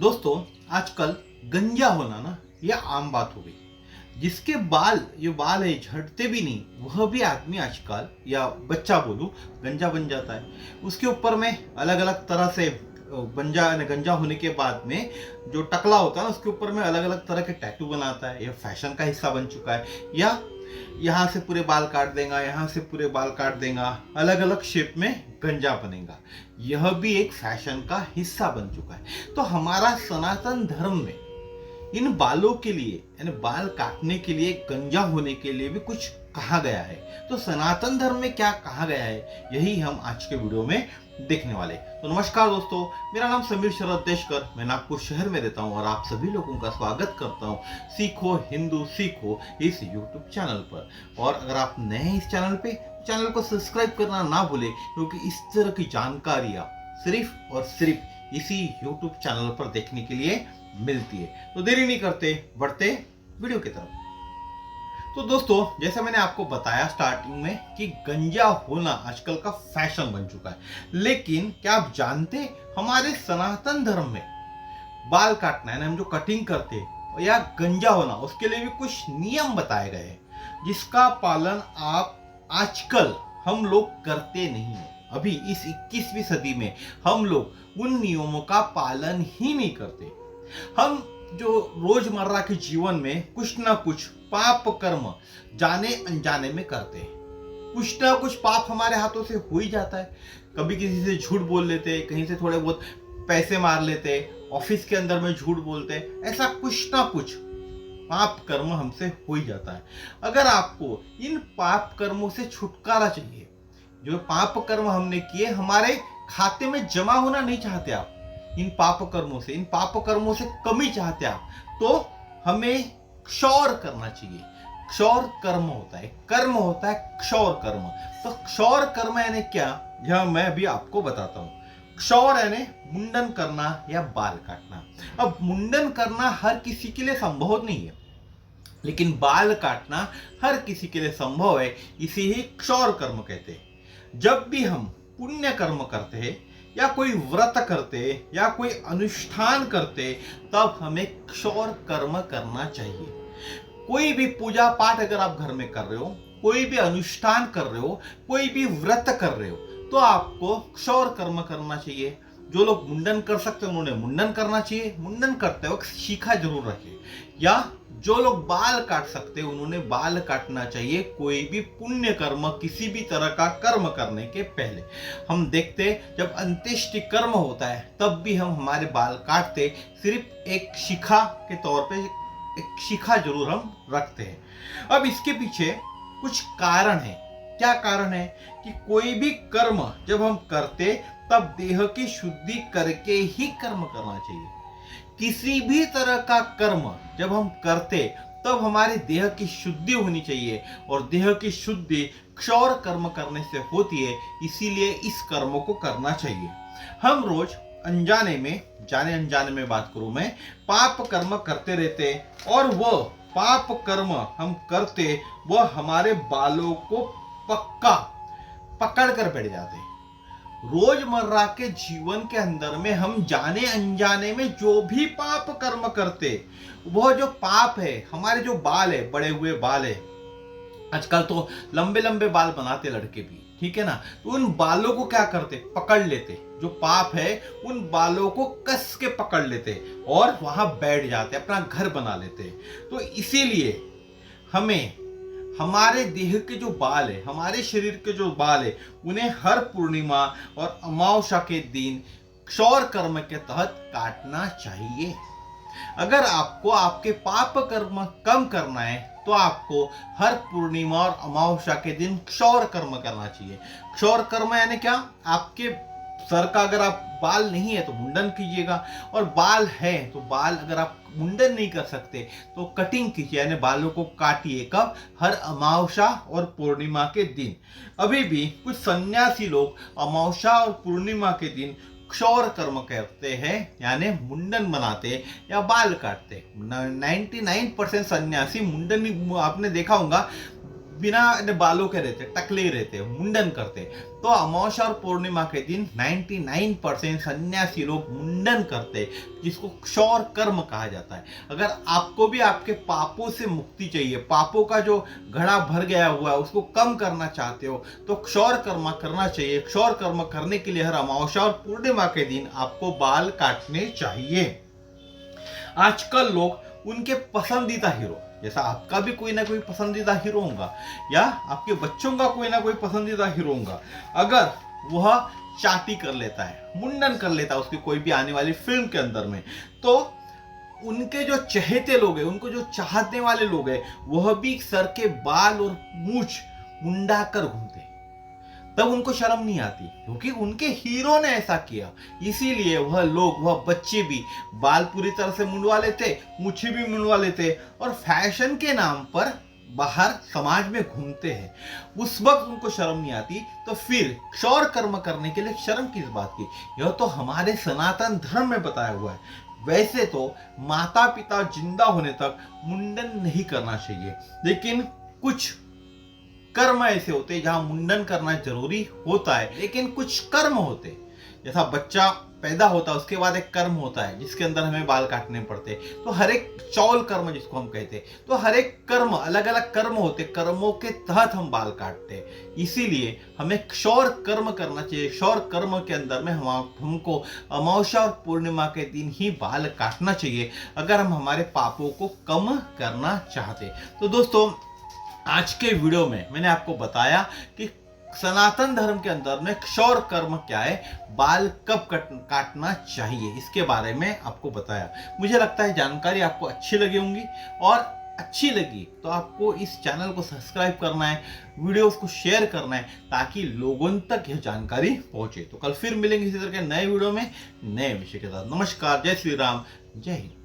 दोस्तों, आजकल गंजा होना ना यह आम बात हो गई। जिसके बाल है झड़ते भी नहीं, वह भी आदमी आजकल या बच्चा बोलूं गंजा बन जाता है। उसके ऊपर में अलग अलग तरह से गंजा होने के बाद में जो टकला होता है ना, उसके ऊपर में अलग अलग तरह के टैटू बनाता है। यह फैशन का हिस्सा बन चुका है। या यहाँ से पूरे बाल काट देगा, यहाँ से पूरे बाल काट देगा, अलग अलग शेप में गंजा बनेगा। यह भी एक फैशन का हिस्सा बन चुका है। तो हमारा सनातन धर्म में इन बालों के लिए, यानी बाल काटने के लिए, गंजा होने के लिए भी कुछ कहा गया है। तो सनातन धर्म में क्या कहा गया है, यही हम आज के वीडियो में देखने वाले। तो नमस्कार दोस्तों, मेरा नाम समीर शरद देशकर, मैं नागपुर शहर में रहता हूं और आप सभी लोगों का स्वागत करता हूं सीखो हिंदू सीखो इस यूट्यूब चैनल पर। और अगर आप नए हैं इस चैनल पे, चैनल को सब्सक्राइब करना ना भूले, क्योंकि इस तरह की जानकारियां सिर्फ और सिर्फ इसी यूट्यूब चैनल पर देखने के लिए मिलती है। तो देरी नहीं करते, बढ़ते वीडियो की तरफ। तो दोस्तों, जैसा मैंने आपको बताया स्टार्टिंग में कि गंजा होना आजकल का फैशन बन चुका है। लेकिन क्या आप जानते, हमारे सनातन धर्म में बाल काटना है ना, हम जो कटिंग करते हैं, या गंजा होना, उसके लिए भी कुछ नियम बताए गए हैं जिसका पालन आप आजकल हम लोग करते नहीं है। अभी इस 21वीं सदी में हम लोग उन नियमों का पालन ही नहीं करते। हम जो रोजमर्रा के जीवन में कुछ ना कुछ पाप कर्म जाने अनजाने में करते हैं। कुछ ना कुछ पाप हमारे हाथों से हो ही जाता है। कभी किसी से झूठ बोल लेते, कहीं से थोड़े बहुत पैसे मार लेते, ऑफिस के अंदर में झूठ बोलते, ऐसा कुछ ना कुछ पाप कर्म हमसे हो ही जाता है। अगर आपको इन पाप कर्मों से छुटकारा चाहिए, जो पाप कर्म हमने किए हमारे खाते में जमा होना नहीं चाहते आप, इन पाप कर्मों से कमी चाहते आप, तो हमें क्षौर करना चाहिए। क्षौर कर्म होता है, कर्म होता है क्षौर कर्म। तो क्षौर कर्म यानी क्या, यह मैं अभी आपको बताता हूं। क्षौर यानी मुंडन करना या बाल काटना। अब मुंडन करना हर किसी के लिए संभव नहीं है, लेकिन बाल काटना हर किसी के लिए संभव है। इसे ही क्षौर कर्म कहते हैं। जब भी हम पुण्य कर्म करते हैं, या कोई व्रत करते, या कोई अनुष्ठान करते, तब हमें क्षौर कर्म करना चाहिए। कोई भी पूजा पाठ अगर आप घर में कर रहे हो, कोई भी अनुष्ठान कर रहे हो, कोई भी व्रत कर रहे हो, तो आपको क्षौर कर्म करना चाहिए। जो लोग मुंडन कर सकते हैं उन्होंने मुंडन करना चाहिए। मुंडन करते वक्त शिखा जरूर रखें। या जो लोग बाल काट सकते हैं उन्होंने बाल काटना चाहिए। कोई भी पुण्य कर्म, किसी भी तरह का कर्म करने के पहले हम देखते, जब अंत्येष्टि कर्म होता है तब भी हम हमारे बाल काटते, सिर्फ एक शिखा के तौर पे एक शिखा जरूर हम रखते हैं। अब इसके पीछे कुछ कारण है। क्या कारण है कि कोई भी कर्म जब हम करते तब देह की शुद्धि करके ही कर्म करना चाहिए। किसी भी तरह का कर्म जब हम करते तब हमारे देह की शुद्धि होनी चाहिए, और देह की शुद्धि क्षौर कर्म करने से होती है। इसीलिए इस कर्म को करना चाहिए। हम रोज अनजाने में, जाने अनजाने में बात करूं मैं, पाप कर्म करते रहते, और वो पाप कर्म हम करते, वह हमारे बालों को पक्का पकड़ कर बैठ जाते हैं। रोजमर्रा के जीवन के अंदर में हम जाने अनजाने में जो भी पाप कर्म करते, वह जो पाप है, हमारे जो बाल है, बड़े हुए बाल है, आजकल तो लंबे लंबे बाल बनाते लड़के भी, ठीक है ना, तो उन बालों को क्या करते, पकड़ लेते। जो पाप है उन बालों को कस के पकड़ लेते और वहां बैठ जाते, अपना घर बना लेते। तो इसीलिए हमें हमारे देह के जो बाल है, हमारे शरीर के जो बाल है, उन्हें हर पूर्णिमा और अमावस्या के दिन क्षौर कर्म के तहत काटना चाहिए। अगर आपको आपके पाप कर्म कम करना है तो आपको हर पूर्णिमा और अमावस्या के दिन क्षौर कर्म करना चाहिए। क्षौर कर्म यानी क्या, आपके सर का अगर आप बाल नहीं है तो मुंडन कीजिएगा, और बाल है तो बाल अगर आप मुंडन नहीं कर सकते तो कटिंग कीजिए, यानी बालों को काटिए। कब, हर अमावस्या और पूर्णिमा के दिन। अभी भी कुछ सन्यासी लोग अमावस्या और पूर्णिमा के दिन क्षौर कर्म करते हैं, यानी मुंडन बनाते या बाल काटते। 99% सन्यासी मुंडन, आपने देखा होगा बिना बालों के रहते, टकले ही रहते, मुंडन करते। तो अमावस्या और पूर्णिमा के दिन 99% सन्यासी लोग मुंडन करते, जिसको क्षौर कर्म कहा जाता है। अगर आपको भी आपके पापों से मुक्ति चाहिए, पापों का जो घड़ा भर गया हुआ है उसको कम करना चाहते हो, तो क्षौर कर्म करना चाहिए। क्षौर कर्म करने के लिए हर अमावस्या और पूर्णिमा के दिन आपको बाल काटने चाहिए। आजकल लोग उनके पसंदीदा हीरो, जैसा आपका भी कोई ना कोई पसंदीदा हीरो होगा या आपके बच्चों का कोई ना कोई पसंदीदा हीरो होगा, अगर वह चाटी कर लेता है, मुंडन कर लेता है उसकी कोई भी आने वाली फिल्म के अंदर में, तो उनके जो चहेते लोग हैं, उनको जो चाहने वाले लोग हैं, वह भी सर के बाल और मूछ मुंडा कर घूमते, तब उनको शर्म नहीं आती, क्योंकि उनके हीरो ने ऐसा किया। इसीलिए वह लोग, वह बच्चे भी बाल पूरी तरह से मुंडवा लेते, मूछें भी मुंडवा लेते और फैशन के नाम पर बाहर समाज में घूमते हैं। उस वक्त उनको शर्म नहीं आती, तो फिर क्षौर कर्म करने के लिए शर्म किस बात की? यह तो हमारे सनातन धर्म में बताया हुआ है। वैसे तो माता पिता जिंदा होने तक मुंडन नहीं करना चाहिए, लेकिन कुछ कर्म ऐसे होते हैं जहां मुंडन करना जरूरी होता है। लेकिन कुछ कर्म होते, जैसा बच्चा पैदा होता है उसके बाद एक कर्म होता है जिसके अंदर हमें बाल काटने पड़ते, तो हर एक चौल कर्म जिसको हम कहते हैं, तो हर एक कर्म अलग अलग कर्म होते, कर्मों के तहत हम बाल काटते हैं। इसीलिए हमें क्षौर कर्म करना चाहिए। क्षौर कर्म के अंदर में हमको अमावस्या और पूर्णिमा के दिन ही बाल काटना चाहिए, अगर हम हमारे पापों को कम करना चाहते। तो दोस्तों, आज के वीडियो में मैंने आपको बताया कि सनातन धर्म के अंदर में क्षौर कर्म क्या है, बाल कब काटना चाहिए, इसके बारे में आपको बताया। मुझे लगता है जानकारी आपको अच्छी लगी होंगी, और अच्छी लगी तो आपको इस चैनल को सब्सक्राइब करना है, वीडियोस को शेयर करना है, ताकि लोगों तक यह जानकारी पहुंचे। तो कल फिर मिलेंगे इसी तरह के नए वीडियो में नए विषय के साथ। नमस्कार, जय श्री राम, जय हिंद।